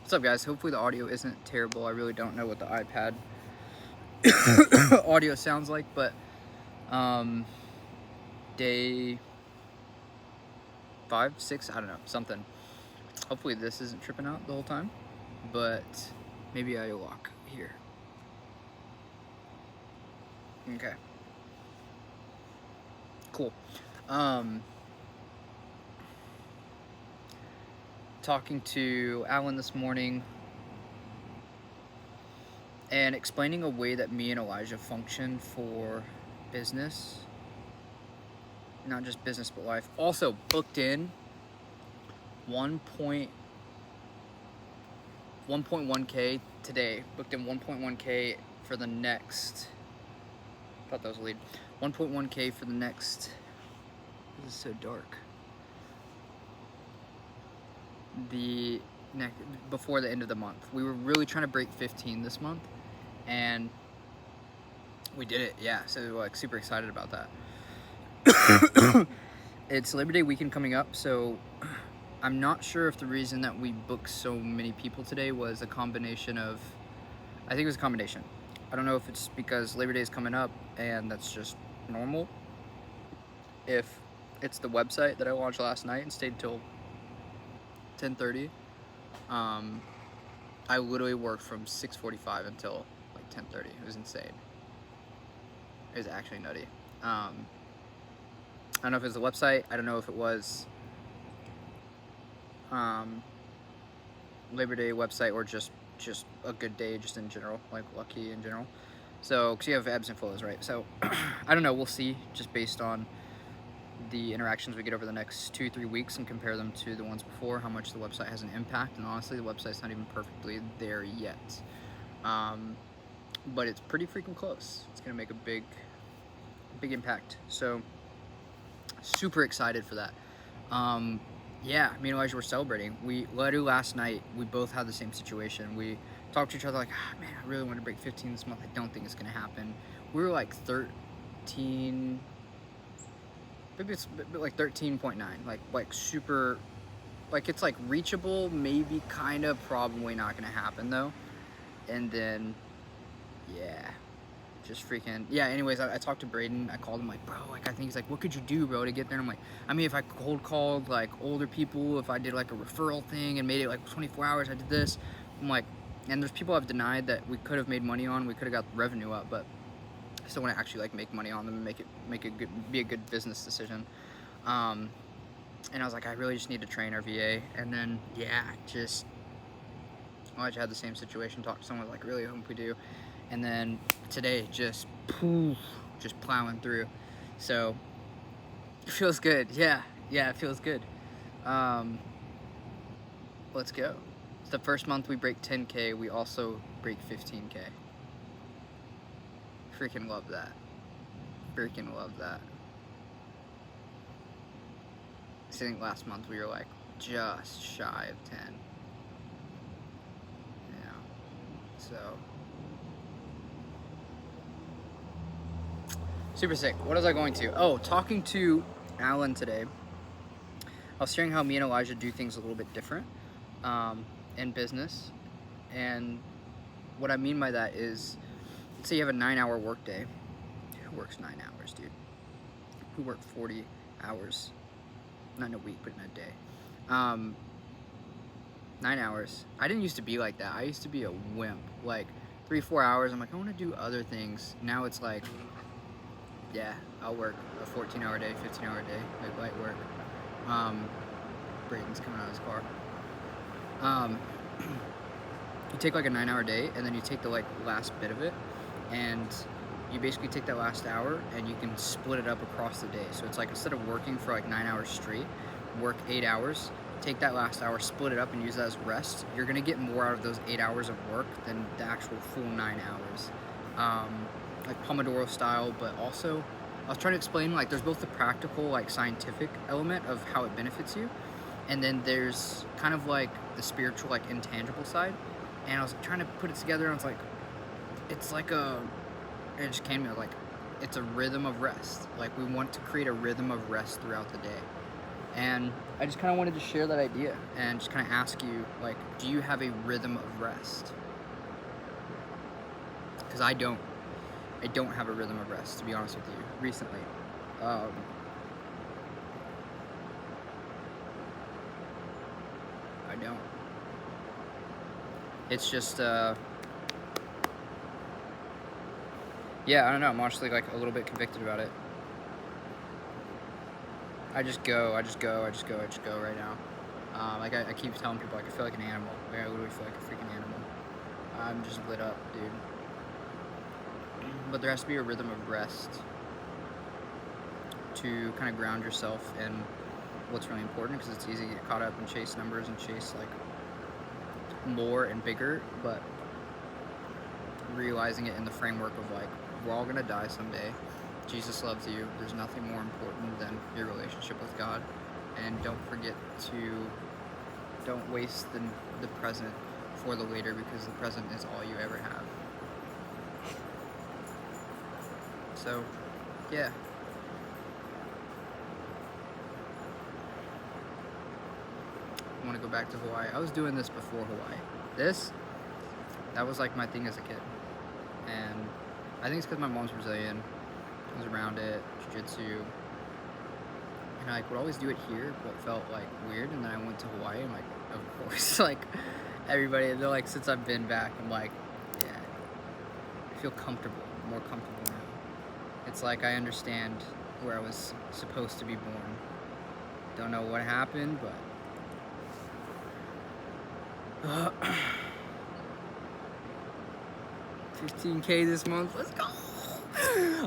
What's up, guys? Hopefully the audio isn't terrible. I really don't know what the iPad audio sounds like, but day 5, 6, I don't know, something. Hopefully this isn't tripping out the whole time, but maybe I lock here. Okay. Cool. Talking to Alan this morning and explaining a way that me and Elijah function for business. Not just business, but life. Also booked in 1.1K today. Booked in 1.1K for the next. I thought that was a lead. 1.1K for the next. This is so dark. Before the end of the month. We were really trying to break 15 this month, and we did it. Yeah, so like super excited about that. It's Labor Day weekend coming up, so I'm not sure if the reason that we booked so many people today was a combination of, I think it was a combination. I don't know if it's because Labor Day is coming up and that's just normal. If it's the website that I launched last night and stayed till 10:30. I literally worked from 6:45 until like 10:30. It was insane. It was actually nutty. I don't know if it was the website. I don't know if it was Labor Day website or just a good day just in general, like lucky in general. So, because you have ebbs and flows, right? So, I don't know. We'll see just based on the interactions we get over the next 2-3 weeks and compare them to the ones before, how much the website has an impact. And honestly, the website's not even perfectly there yet. But it's pretty freaking close. It's going to make a big impact. So, super excited for that. Yeah, me and Elijah were celebrating. We literally last night, we both had the same situation. We talked to each other like, man, I really want to break 15 this month. I don't think it's going to happen. We were like 13, maybe it's like 13.9, like super, like it's like reachable, maybe kind of, probably not going to happen though. And then, yeah. Just freaking, yeah, anyways, I talked to Braden. I called him like, bro, like, I think he's like, what could you do, bro, to get there? And I'm like, I mean, if I cold called like older people, if I did like a referral thing and made it like 24 hours, I did this. I'm like, and there's people I've denied that we could have made money on, we could have got revenue up, but I still want to actually like make money on them and be a good business decision. And I was like, I really just need to train our VA. And then, yeah, just, I had the same situation, talked to someone like, really hope we do. And then today, just plowing through. So it feels good. Yeah, it feels good. Let's go. It's the first month we break 10K. We also break 15K. Freaking love that. Freaking love that. I think last month we were like just shy of 10. Yeah. So. Super sick. What was I going to? Oh, talking to Alan today. I was sharing how me and Elijah do things a little bit different in business. And what I mean by that is, let's say you have a 9-hour workday. Who works 9 hours, dude? Who worked 40 hours? Not in a week, but in a day. 9 hours. I didn't used to be like that. I used to be a wimp. Like 3-4 hours, I'm like, I want to do other things. Now it's like, yeah, I'll work a 14-hour day, 15-hour day, like light work. Braden's coming out of his car. You take like a 9-hour day, and then you take the like last bit of it, and you basically take that last hour, and you can split it up across the day. So it's like, instead of working for like 9 hours straight, work 8 hours, take that last hour, split it up, and use that as rest. You're gonna get more out of those 8 hours of work than the actual full 9 hours. Like Pomodoro style, but also I was trying to explain, like, there's both the practical, like scientific element of how it benefits you, and then there's kind of like the spiritual, like intangible side. And I was trying to put it together, and I was like, it's like it just came to me like, it's a rhythm of rest. Like, we want to create a rhythm of rest throughout the day. And I just kind of wanted to share that idea and just kind of ask you, like, do you have a rhythm of rest? Because I don't have a rhythm of rest, to be honest with you, recently. I don't. It's just, yeah, I don't know, I'm honestly, like, a little bit convicted about it. I just go right now. Like, I keep telling people, like, I feel like an animal. Like, I literally feel like a freaking animal. I'm just lit up, dude. But there has to be a rhythm of rest to kind of ground yourself in what's really important, because it's easy to get caught up and chase numbers and chase, like, more and bigger, but realizing it in the framework of, like, we're all gonna die someday. Jesus loves you. There's nothing more important than your relationship with God. And don't waste the present for the later, because the present is all you ever have. So, yeah. I want to go back to Hawaii. I was doing this before Hawaii. That was like my thing as a kid. And I think it's because my mom's Brazilian. I was around it, jiu-jitsu. And I, like, would always do it here, but felt like weird. And then I went to Hawaii, and, like, of course, like, everybody, they're like, since I've been back, I'm like, yeah, I feel comfortable, more comfortable now. It's like I understand where I was supposed to be born. Don't know what happened, but 15K this month. Let's go.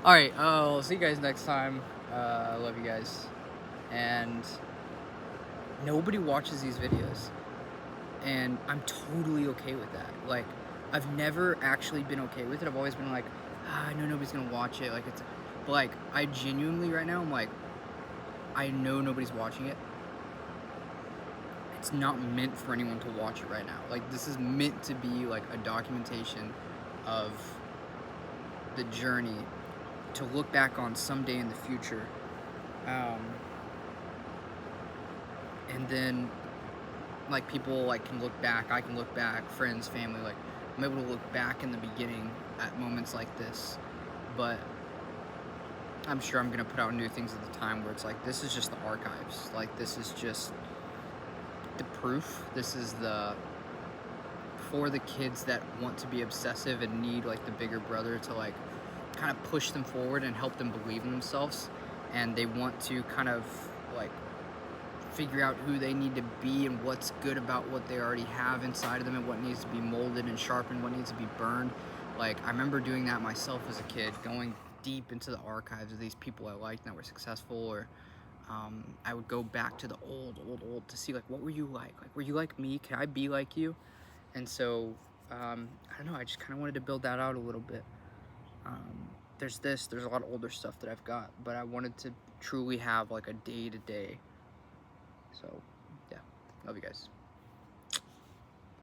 All right. I'll see you guys next time. I love you guys. And nobody watches these videos, and I'm totally okay with that. Like, I've never actually been okay with it. I've always been like, I know nobody's gonna watch it. Like, but like, I genuinely right now, I'm like, I know nobody's watching it. It's not meant for anyone to watch it right now. Like, this is meant to be like a documentation of the journey to look back on someday in the future. And then, like, people, like, can look back, I can look back, friends, family, like, I'm able to look back in the beginning at moments like this. But I'm sure I'm gonna put out new things at the time where it's like, this is just the archives. Like, this is just the proof. This is for the kids that want to be obsessive and need, like, the bigger brother to, like, kind of push them forward and help them believe in themselves. And they want to kind of, like, figure out who they need to be and what's good about what they already have inside of them, and what needs to be molded and sharpened, what needs to be burned. Like, I remember doing that myself as a kid, going deep into the archives of these people I liked that were successful, or I would go back to the old to see, like, what were you like? Like, were you like me? Can I be like you? And so, I don't know, I just kind of wanted to build that out a little bit. There's a lot of older stuff that I've got, but I wanted to truly have, like, a day-to-day. So, yeah, love you guys.